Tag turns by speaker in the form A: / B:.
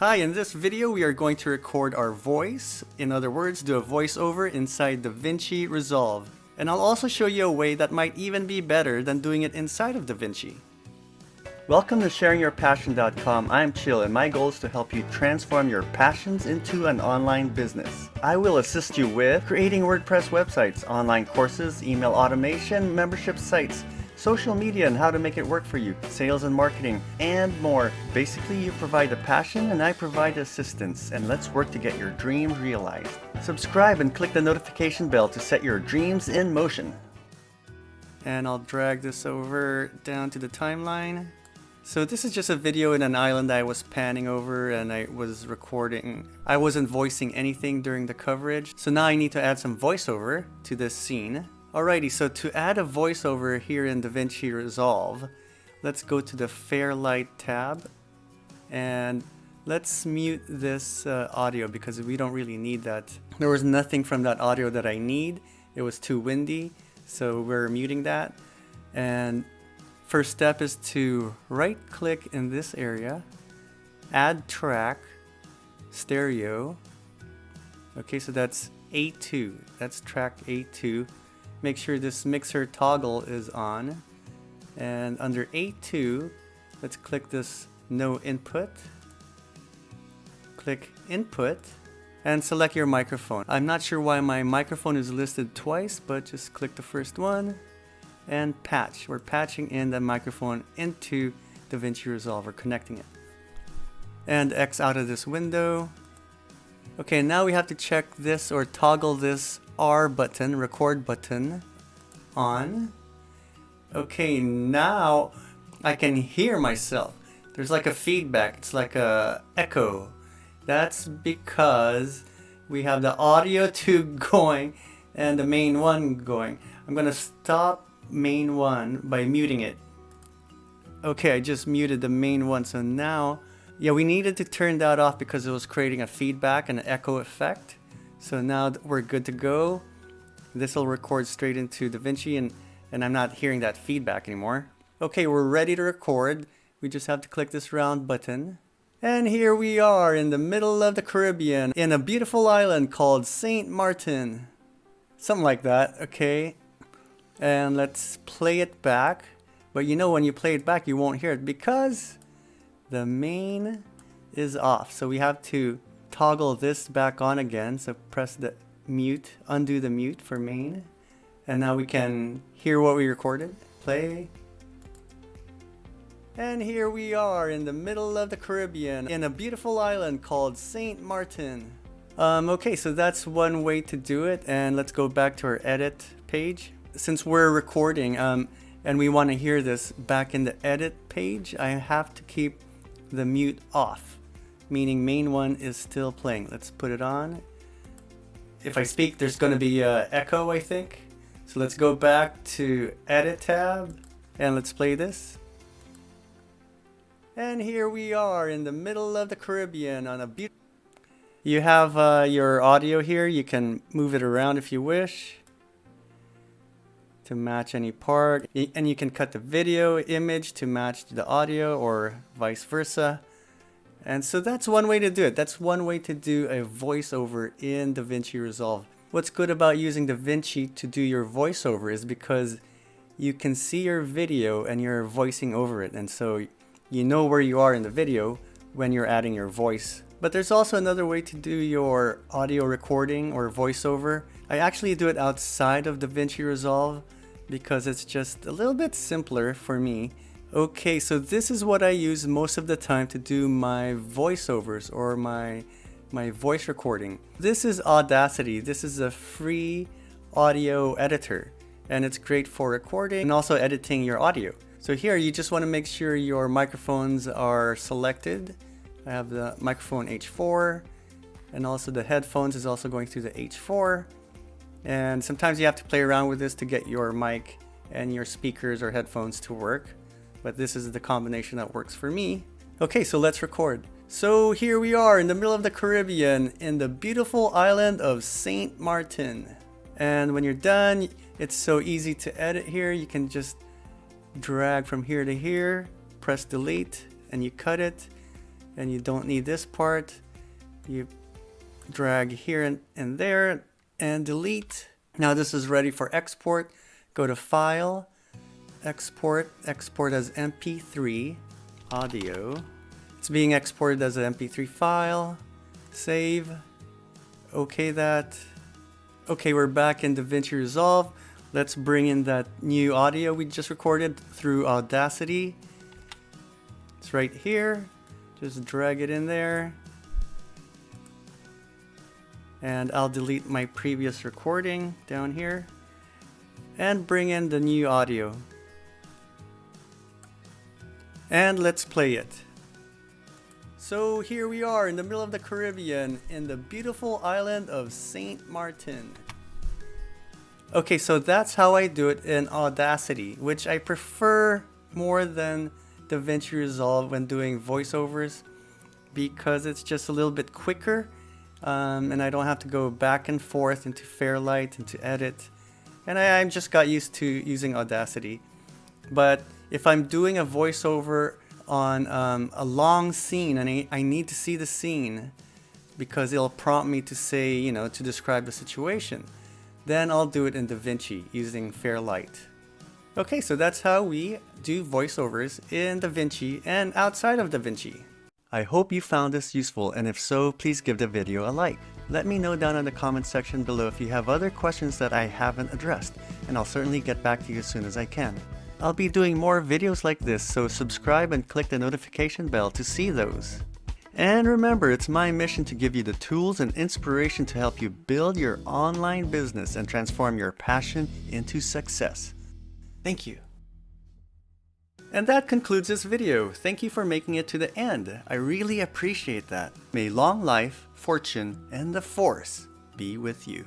A: Hi, in this video we are going to record our voice, in other words, do a voiceover inside DaVinci Resolve. And I'll also show you a way that might even be better than doing it inside of DaVinci. Welcome to SharingYourPassion.com. I'm Chill and my goal is to help you transform your passions into an online business. I will assist you with creating WordPress websites, online courses, email automation, membership sites, social media and how to make it work for you, sales and marketing, and more. Basically, you provide the passion and I provide assistance, and let's work to get your dreams realized. Subscribe and click the notification bell to set your dreams in motion. And I'll drag this over down to the timeline. So this is just a video in an island I was panning over and I was recording. I wasn't voicing anything during the coverage. So now I need to add some voiceover to this scene. Alrighty, so to add a voiceover here in DaVinci Resolve, let's go to the Fairlight tab and let's mute this audio because we don't really need that. There was nothing from that audio that I need. It was too windy, so we're muting that. And first step is to right click in this area, add track, stereo. Okay, so that's A2, that's track A2. Make sure this mixer toggle is on, and under A2 let's click this no input, click input and select your microphone. I'm not sure why my microphone is listed twice, but just click the first one and patch. We're patching in the microphone into DaVinci Resolve. We're connecting it and X out of this window. Okay, now we have to check this or toggle this R button, record button, on. Okay, now I can hear myself. There's like a feedback, it's like a echo. That's because we have the audio 2 going and the main 1 going. I'm gonna stop main 1 by muting it. Okay, I just muted the main 1, so now, yeah, we needed to turn that off because it was creating a feedback and an echo effect. So now we're good to go. This will record straight into DaVinci and I'm not hearing that feedback anymore. Okay, we're ready to record. We just have to click this round button. And here we are in the middle of the Caribbean in a beautiful island called Saint Martin. Something like that, okay. And let's play it back. But you know when you play it back you won't hear it because the main is off. So we have to toggle this back on again. So press the mute, undo the mute for main. And now we can hear what we recorded. Play. And here we are in the middle of the Caribbean in a beautiful island called Saint Martin. Okay, so that's one way to do it. And let's go back to our edit page. Since we're recording and we want to hear this back in the edit page, I have to keep the mute off, meaning main 1 is still playing. Let's put it on. If I speak, there's going to be an echo, I think. So let's go back to Edit tab and let's play this. And here we are in the middle of the Caribbean on a beautiful... You have your audio here. You can move it around if you wish to match any part, and you can cut the video image to match the audio or vice versa. And so that's one way to do it. That's one way to do a voiceover in DaVinci Resolve. What's good about using DaVinci to do your voiceover is because you can see your video and you're voicing over it, and so you know where you are in the video when you're adding your voice. But there's also another way to do your audio recording or voiceover. I actually do it outside of DaVinci Resolve because it's just a little bit simpler for me. Okay, so this is what I use most of the time to do my voiceovers or my voice recording. This is Audacity. This is a free audio editor and it's great for recording and also editing your audio. So here you just want to make sure your microphones are selected. I have the microphone H4 and also the headphones is also going through the H4. And sometimes you have to play around with this to get your mic and your speakers or headphones to work. But this is the combination that works for me. Okay, so let's record. So here we are in the middle of the Caribbean in the beautiful island of Saint Martin. And when you're done, it's so easy to edit here. You can just drag from here to here, press delete, and you cut it. and you don't need this part. You drag here and there and delete. Now this is ready for export. Go to File, Export, Export as MP3 audio. It's being exported as an MP3 file. Save. Okay that. Okay, we're back in DaVinci Resolve. Let's bring in that new audio we just recorded through Audacity. It's right here. Just drag it in there. And I'll delete my previous recording down here and bring in the new audio. And let's play it. So here we are in the middle of the Caribbean in the beautiful island of Saint Martin. Okay, so that's how I do it in Audacity, which I prefer more than DaVinci Resolve when doing voiceovers because it's just a little bit quicker, and I don't have to go back and forth into Fairlight, into Edit, and I just got used to using Audacity. But if I'm doing a voiceover on a long scene and I need to see the scene because it'll prompt me to say, you know, to describe the situation, then I'll do it in DaVinci using Fairlight. Okay, so that's how we do voiceovers in DaVinci and outside of DaVinci. I hope you found this useful, and if so, please give the video a like. Let me know down in the comment section below if you have other questions that I haven't addressed, and I'll certainly get back to you as soon as I can. I'll be doing more videos like this, so subscribe and click the notification bell to see those. And remember, it's my mission to give you the tools and inspiration to help you build your online business and transform your passion into success. Thank you. And that concludes this video. Thank you for making it to the end. I really appreciate that. May long life, fortune, and the force be with you.